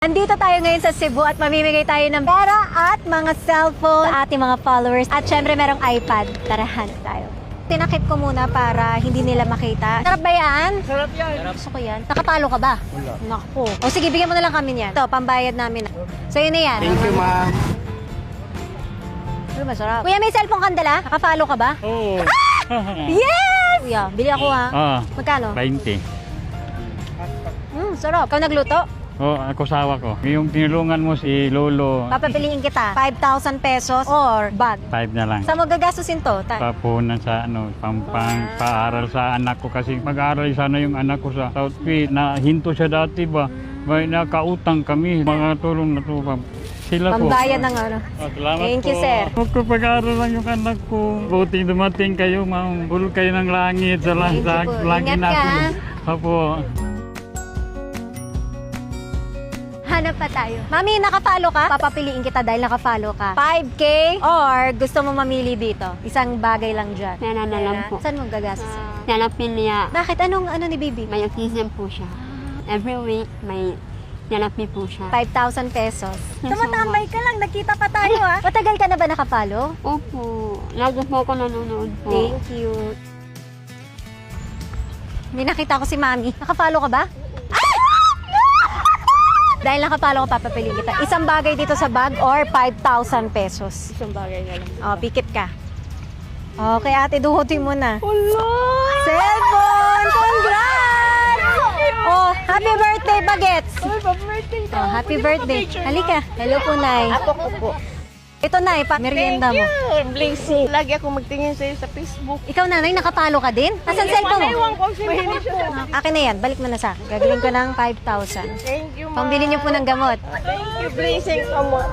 Andito tayo ngayon sa Cebu at mamimigay tayo ng pera at mga cellphone sa ating mga followers. At syempre merong iPad. Tara, hanap tayo. Tinakip ko muna para hindi nila makita. Sarap ba yan? Sarap yan. Gusto ko yan. Nakapalo ka ba? Wala. Naku. O sige, bigyan mo na lang kami niyan. Ito, pambayad namin. So yun na yan. Thank you, ma'am. Uy, masarap. Kuya, may cellphone kandala? Nakapalo ka ba? Oo. Yes! Kuya, bili ako ha. Magkano? 20. Sarap. Ikaw nagluto? Oo, ako sawa ko. Yung tinulungan mo si Lolo, Papapiliin kita. 5,000 pesos or bag. 5 na lang. Saan mo gagastusin to? Papunan sa paaral sa anak ko kasi mag-aaral sana yung anak ko sa South Street. Nahinto siya dati ba? May nakautang kami. Mga tulong na to. Sila po. Pambayad ng ano. Salamat Thank you, po. sir. Magpapag-aaral lang yung anak ko. Buti dumating kayo, ma'am. Bulol kayo ng langit sa Thank you po. lagi Ingat na ka, ako. Opo. Hanap pa tayo. Mami, nakapalo ka? Papapiliin kita dahil nakapalo ka. 5K or gusto mo mamili dito? Isang bagay lang dyan. Pera na lang po. Saan mo gagastos? Therapy niya, Bakit? Ano ni Bibi? may autism po siya. Every week, may therapy po siya. 5,000 pesos. Yes, Tumatambay ka lang. Nakita pa tayo ha. Matagal ka na ba nakapalo? Opo, lagi po ako nanonood po. Thank you. May nakita ko si Mami. Nakapalo ka ba? Dahil nakapalo ko, papapiliin kita. Isang bagay dito sa bag or 5,000 pesos. Isang bagay na lang. O, pikit ka. Okay, ate, duhutin mo na. Hello! Cellphone! Congrats! Oh, happy birthday, Bagets! Happy birthday Oh, happy birthday. Halika. Hello po, Nay. Ako po. Ito, Nay, merienda mo. Blessing. Lagi ako magtingin sa'yo sa Facebook. Ikaw, Nanay, nakapalo ka din? Nasaan cellphone mo? Ewan ko, mahilig siya. Akin na yan. Balik mo na sa akin. Gagawin ko ng 5,000. Thank you, Pambili niyo po ng gamot. Thank you, Blessing so much.